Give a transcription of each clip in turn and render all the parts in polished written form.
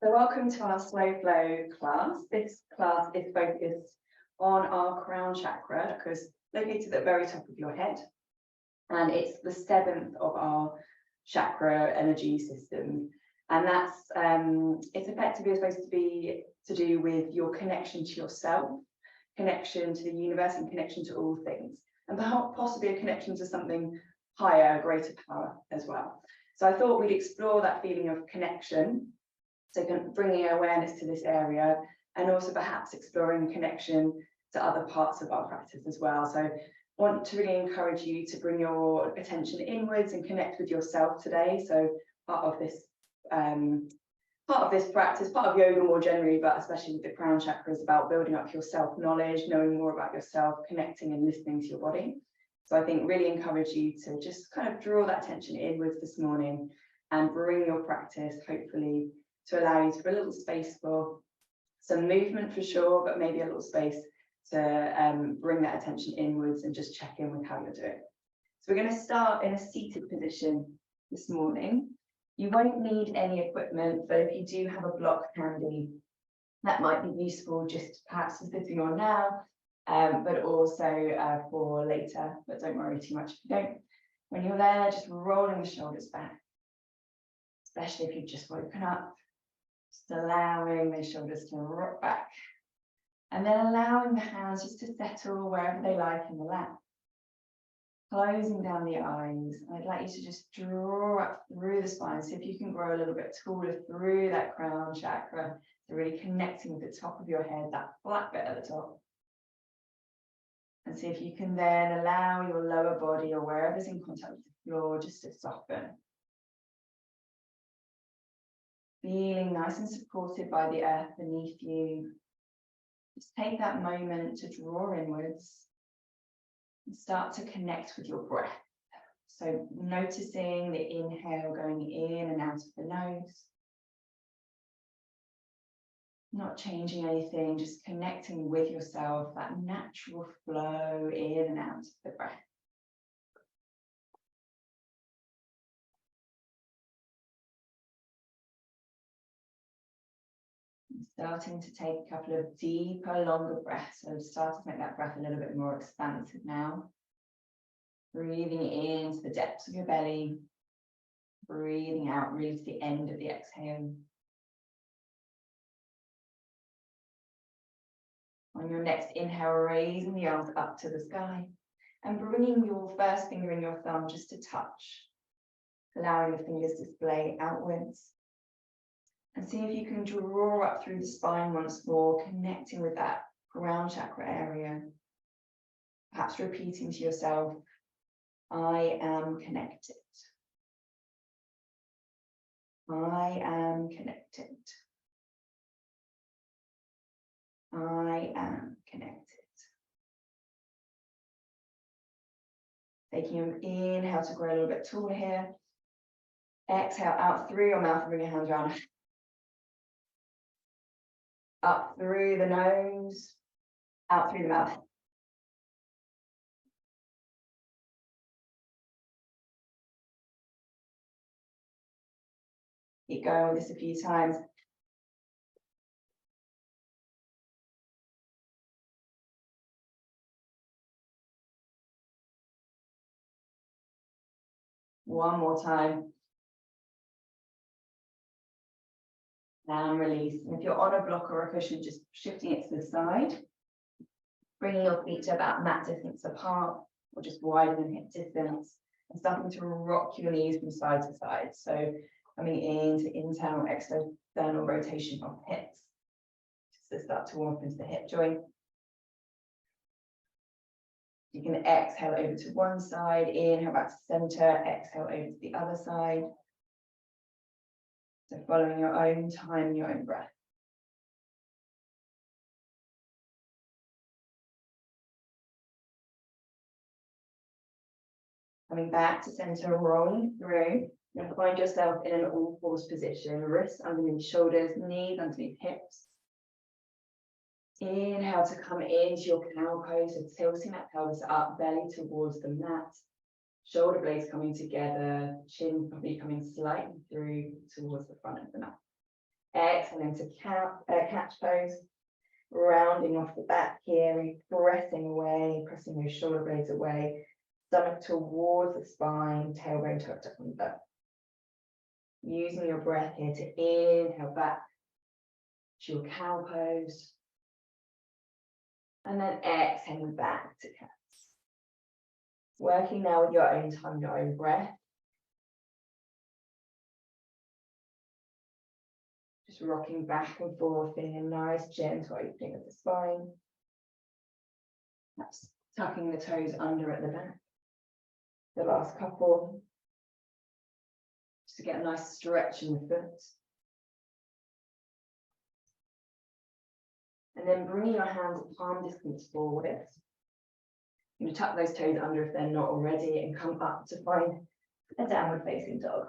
So welcome to our slow flow class. This class is focused on our crown chakra because located at the very top of your head, and it's the 7th of our chakra energy system, and that's it's effectively supposed to be to do with your connection to yourself, connection to the universe, and connection to all things, and possibly a connection to something higher, greater power as well. So I thought we'd explore that feeling of connection. So bringing awareness to this area, and also perhaps exploring connection to other parts of our practice as well. So I want to really encourage you to bring your attention inwards and connect with yourself today. So part of this practice, part of yoga more generally, but especially with the crown chakra, is about building up your self-knowledge, knowing more about yourself, connecting and listening to your body. So I think really encourage you to just kind of draw that attention inwards this morning and bring your practice, hopefully, to allow you to put a little space for some movement for sure, but maybe a little space to bring that attention inwards and just check in with how you're doing. So we're going to start in a seated position this morning. You won't need any equipment, but if you do have a block handy, that might be useful just perhaps for sitting on now, but also for later, but don't worry too much if you don't. When you're there, just rolling the shoulders back, especially if you've just woken up. Just allowing the shoulders to rock back, and then allowing the hands just to settle wherever they like in the lap. Closing down the eyes. I'd like you to just draw up through the spine. So if you can grow a little bit taller through that crown chakra, so really connecting with the top of your head, that flat bit at the top. And see if you can then allow your lower body or wherever's in contact with the floor just to soften. Feeling nice and supported by the earth beneath you. Just take that moment to draw inwards and start to connect with your breath. So noticing the inhale going in and out of the nose. Not changing anything, just connecting with yourself, that natural flow in and out of the breath. Starting to take a couple of deeper, longer breaths. So start to make that breath a little bit more expansive now. Breathing into the depths of your belly. Breathing out really to the end of the exhale. On your next inhale, raising the arms up to the sky and bringing your first finger and your thumb just to touch. Allowing the fingers to splay outwards. And see if you can draw up through the spine once more, connecting with that crown chakra area. Perhaps repeating to yourself, I am connected. I am connected. I am connected. Taking an inhale to grow a little bit taller here. Exhale out through your mouth and bring your hands around. Up through the nose, out through the mouth. Keep going with this a few times. One more time. And release. And if you're on a block or a cushion, just shifting it to the side. Bringing your feet to about mat distance apart, or just wider than hip distance. And starting to rock your knees from side to side. So coming into internal, external rotation of the hips. Just to start to warm up into the hip joint. You can exhale over to one side, inhale back to center, exhale over to the other side. So following your own time, your own breath. Coming back to center, rolling through. You'll find yourself in an all-fours position. Wrists underneath shoulders, knees underneath hips. Inhale to come into your cow pose, so tilting that pelvis up, belly towards the mat. Shoulder blades coming together, chin probably coming slightly through towards the front of the mat. Exhale into catch pose. Rounding off the back here and pressing away, pressing those shoulder blades away. Stomach towards the spine, tailbone tucked up under. Using your breath here to inhale back to your cow pose. And then exhaling back to cats. Working now with your own time, your own breath. Just rocking back and forth, feeling a nice gentle opening of the spine. Perhaps tucking the toes under at the back. The last couple. Just to get a nice stretch in the foot. And then bring your hands palm distance forward. You're going to tuck those toes under if they're not already and come up to find a downward facing dog.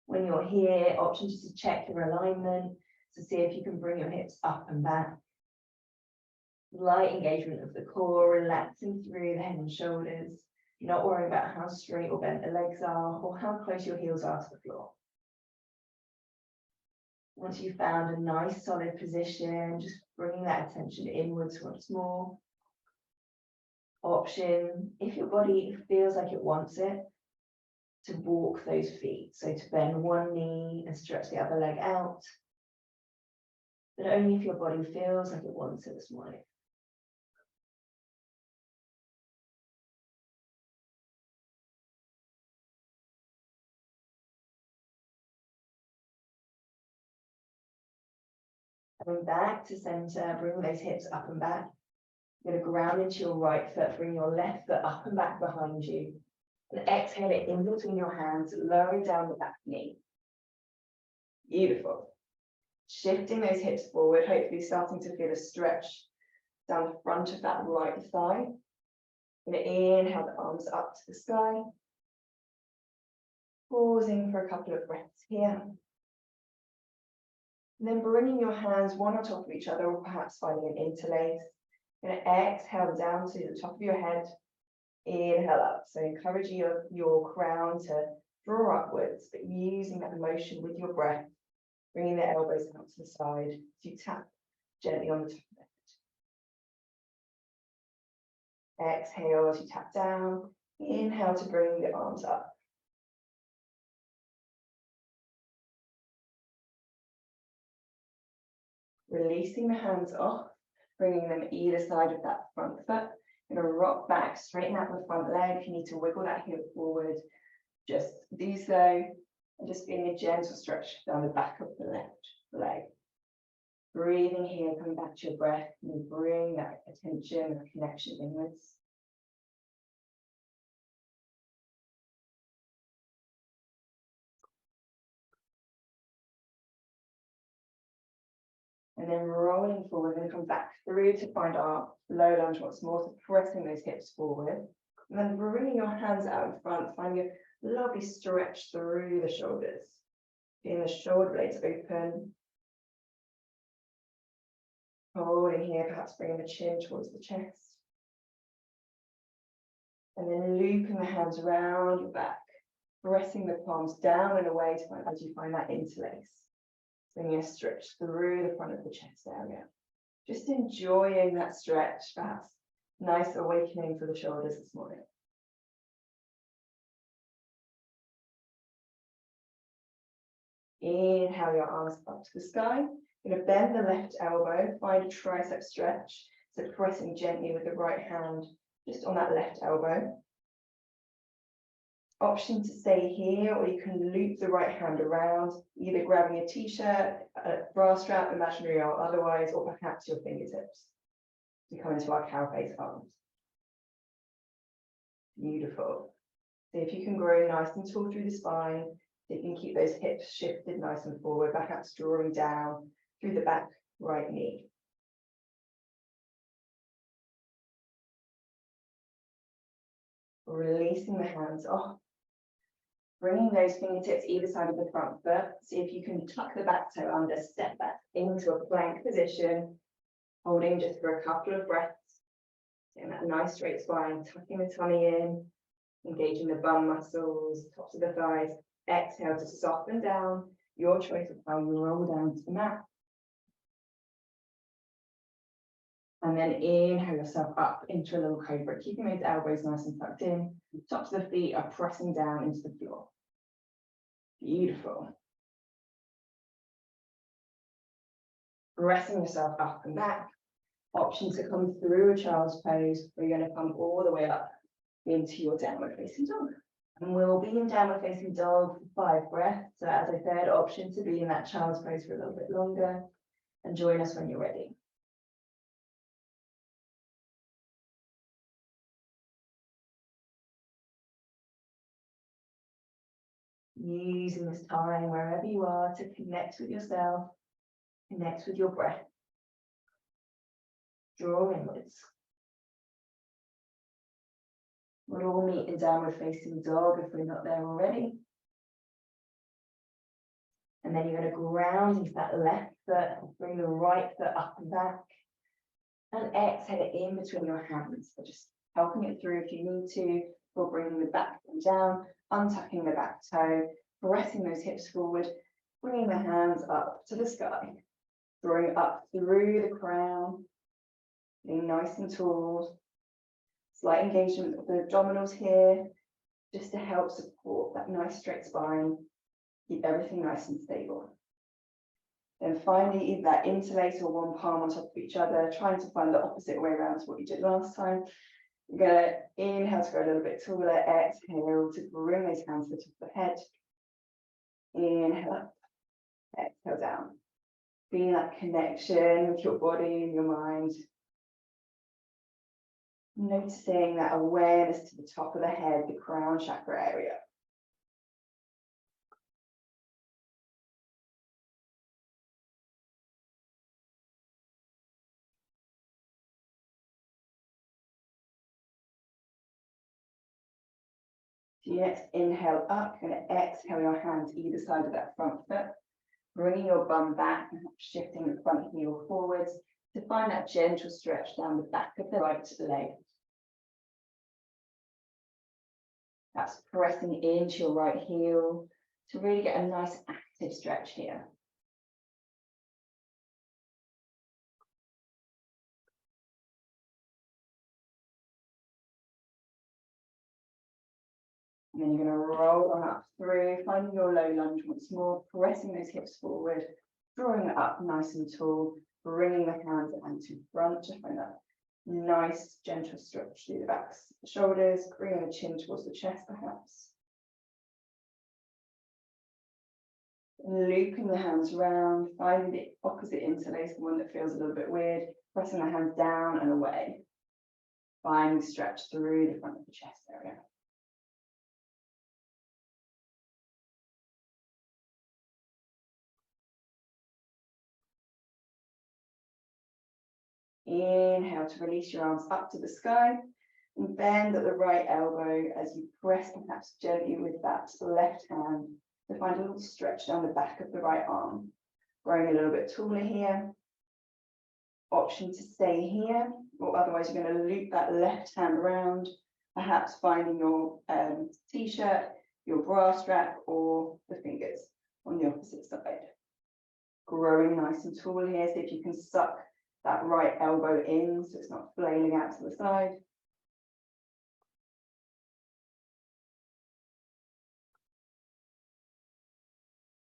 When you're here, option just to check your alignment, to see if you can bring your hips up and back. Light engagement of the core, relaxing through the head and shoulders. You're not worrying about how straight or bent the legs are or how close your heels are to the floor. Once you've found a nice solid position, just bringing that attention inwards once more. Option, if your body feels like it wants it, to walk those feet. So to bend one knee and stretch the other leg out. But only if your body feels like it wants it this morning. Coming back to center, bring those hips up and back. You're going to ground into your right foot, bring your left foot up and back behind you. And exhale it in between your hands, lowering down the back knee. Beautiful. Shifting those hips forward, hopefully starting to feel a stretch down the front of that right thigh. Going to inhale the arms up to the sky. Pausing for a couple of breaths here. And then bringing your hands one on top of each other, or perhaps finding an interlace. Going to exhale down to the top of your head. Inhale up. So encouraging your crown to draw upwards, but using that motion with your breath, bringing the elbows out to the side as you tap gently on the top of the head. Exhale as you tap down. Inhale to bring the arms up. Releasing the hands off, bringing them either side of that front foot. Going to rock back, straighten out the front leg. If you need to wiggle that hip forward, just do so. And just feeling a gentle stretch down the back of the left leg. Breathing here, coming back to your breath, and bring that attention and connection inwards. And then rolling forward and come back through to find our low lunge once more, so pressing those hips forward. And then bringing your hands out in front, finding a lovely stretch through the shoulders. Feeling the shoulder blades open. Holding here, perhaps bringing the chin towards the chest. And then looping the hands around your back, pressing the palms down and away to find, as you find that interlace. Bringing a stretch through the front of the chest area. Just enjoying that stretch, perhaps nice awakening for the shoulders this morning. Inhale your arms up to the sky. You're going to bend the left elbow, find a tricep stretch. So pressing gently with the right hand just on that left elbow. Option to stay here, or you can loop the right hand around, either grabbing a t-shirt, a bra strap, imaginary or otherwise, or perhaps your fingertips. We come into our cow face arms. Beautiful. So if you can grow nice and tall through the spine, so you can keep those hips shifted nice and forward, perhaps drawing down through the back right knee. Releasing the hands off. Bringing those fingertips either side of the front foot. See if you can tuck the back toe under, step back into a plank position, holding just for a couple of breaths. Getting that nice straight spine, tucking the tummy in, engaging the bum muscles, tops of the thighs. Exhale to soften down, Your choice of how you roll down to the mat. And then inhale yourself up into a little cobra, keeping those elbows nice and tucked in. Tops of the feet are pressing down into the floor. Beautiful. Pressing yourself up and back. Option to come through a child's pose, where you're going to come all the way up into your downward facing dog. And we'll be in downward facing dog for 5 breaths. So as I said, option to be in that child's pose for a little bit longer. And join us when you're ready. Using this time wherever you are to connect with yourself, connect with your breath. Draw inwards. We'll all meet in downward facing dog if we're not there already. And then you're going to ground into that left foot, bring the right foot up and back. And exhale it in between your hands. So just helping it through if you need to, or bringing the back foot down, untucking the back toe, pressing those hips forward, bringing the hands up to the sky, drawing up through the crown, being nice and tall. Slight engagement of the abdominals here, just to help support that nice straight spine, keep everything nice and stable. Then finally, either that interlace or one palm on top of each other, trying to find the opposite way around to what you did last time. You're going to inhale to go a little bit taller, exhale to bring those hands to the top of the head. Inhale up, exhale down. Feeling that connection with your body and your mind. Noticing that awareness to the top of the head, the crown chakra area. So your next inhale up, you're going to exhale your hands either side of that front foot, bringing your bum back and shifting the front heel forwards to find that gentle stretch down the back of the right leg. That's pressing into your right heel to really get a nice active stretch here. And then you're going to roll on up through, finding your low lunge once more, pressing those hips forward, drawing it up nice and tall, bringing the hands into front to find that nice gentle stretch through the backs, the shoulders, bringing the chin towards the chest perhaps. And looping the hands around, finding the opposite interlace, the one that feels a little bit weird, pressing the hands down and away. Finding stretch through the front of the chest area. Inhale to release your arms up to the sky and bend at the right elbow as you press perhaps gently with that left hand to find a little stretch down the back of the right arm. Growing a little bit taller here. Option to stay here, or otherwise you're going to loop that left hand around, perhaps finding your t-shirt, your bra strap, or the fingers on the opposite side. Growing nice and tall here, see if you can suck that right elbow in so it's not flailing out to the side.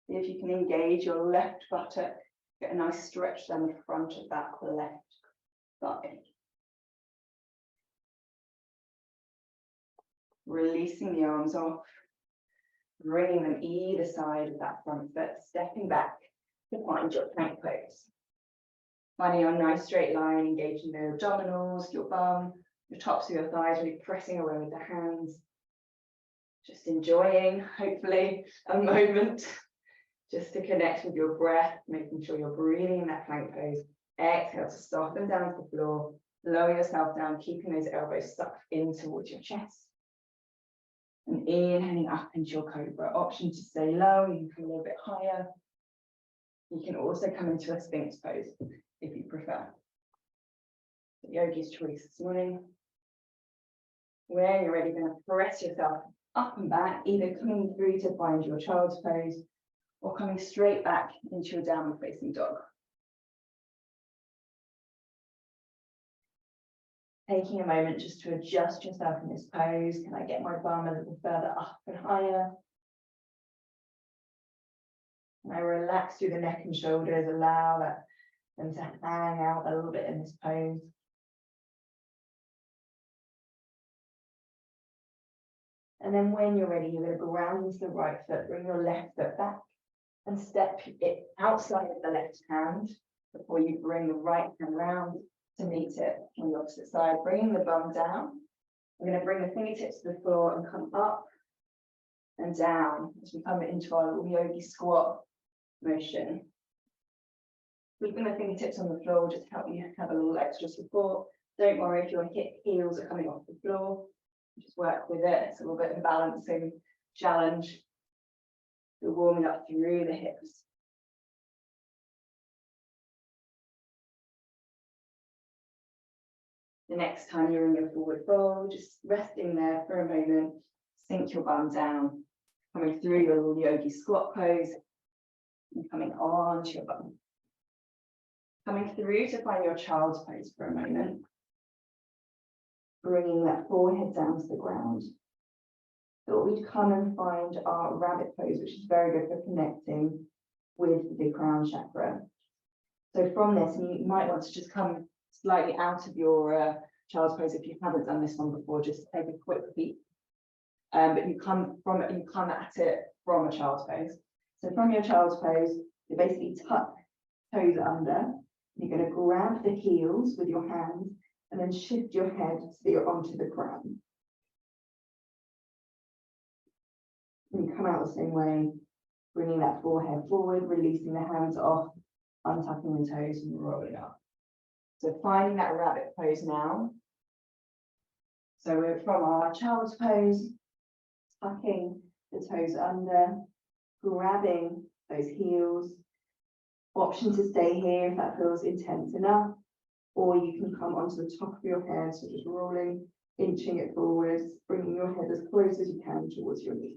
See if you can engage your left buttock, get a nice stretch down the front of that left thigh. Releasing the arms off, bringing them either side of that front foot, stepping back to find your plank pose. Finding your nice straight line, engaging the abdominals, your bum, the tops of your thighs, really pressing away with the hands. Just enjoying, hopefully, a moment just to connect with your breath, making sure you're breathing in that plank pose. Exhale to soften down to the floor, lower yourself down, keeping those elbows sucked in towards your chest. And inhaling up into your cobra. Option to stay low, you can come a little bit higher. You can also come into a Sphinx pose if you prefer. The yogi's choice this morning. When you're ready, you're going to press yourself up and back, either coming through to find your child's pose, or coming straight back into your downward facing dog. Taking a moment just to adjust yourself in this pose. Can I get my bum a little further up and higher? Can I relax through the neck and shoulders, allow them to hang out a little bit in this pose? And then when you're ready, you're going to ground into the right foot, bring your left foot back and step it outside of the left hand before you bring the right hand round to meet it on the opposite side, bringing the bum down. We're going to bring the fingertips to the floor and come up and down as we come into our little yogi squat motion. Keeping the fingertips on the floor just help you have a little extra support. Don't worry if your heels are coming off the floor. Just work with it. It's a little bit of a balancing challenge. We're warming up through the hips. The next time you're in your forward fold, just resting there for a moment, sink your bum down, coming through your little yogi squat pose, and coming onto your bum. Coming through to find your child's pose for a moment. Bringing that forehead down to the ground. Thought we'd come and find our rabbit pose, which is very good for connecting with the crown chakra. So from this, you might want to just come slightly out of your child's pose if you haven't done this one before. Just take a quick peek. But you come at it from a child's pose. So from your child's pose, you basically tuck toes under. You're going to grab the heels with your hands and then shift your head so that you're onto the ground. And you come out the same way, bringing that forehead forward, releasing the hands off, untucking the toes and rolling up. So finding that rabbit pose now. So we're from our child's pose, tucking the toes under, grabbing those heels. Option to stay here if that feels intense enough, or you can come onto the top of your head, so just rolling, inching it forwards, bringing your head as close as you can towards your knee.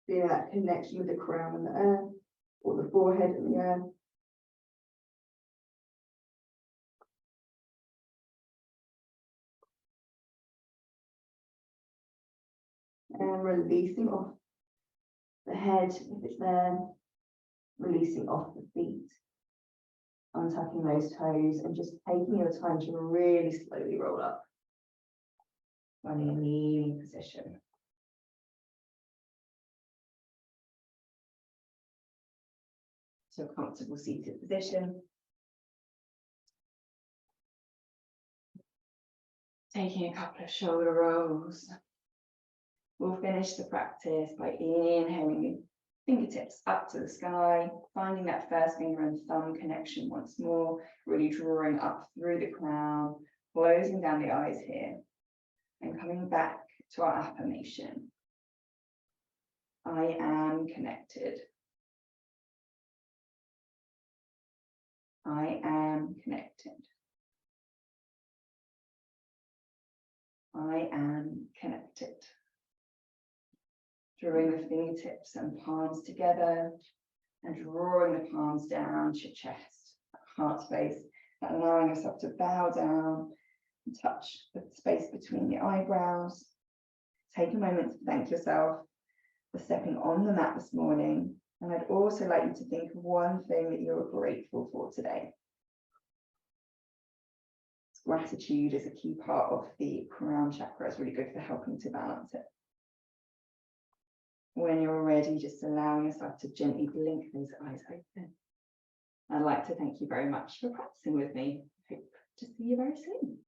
Feeling that connection with the crown and the earth, or the forehead and the earth. And releasing off the head if it's there, releasing off the feet, untucking those toes and just taking your time to really slowly roll up, finding a kneeling position. So comfortable seated position. Taking a couple of shoulder rolls. We'll finish the practice by inhaling the fingertips up to the sky, finding that first finger and thumb connection once more, really drawing up through the crown, closing down the eyes here, and coming back to our affirmation. I am connected. I am connected. I am connected. Drawing the fingertips and palms together and drawing the palms down to your chest, heart space, allowing yourself to bow down and touch the space between the eyebrows. Take a moment to thank yourself for stepping on the mat this morning. And I'd also like you to think of one thing that you're grateful for today. Gratitude is a key part of the crown chakra. It's really good for helping to balance it. When you're ready, just allowing yourself to gently blink those eyes open. I'd like to thank you very much for practicing with me. Hope to see you very soon.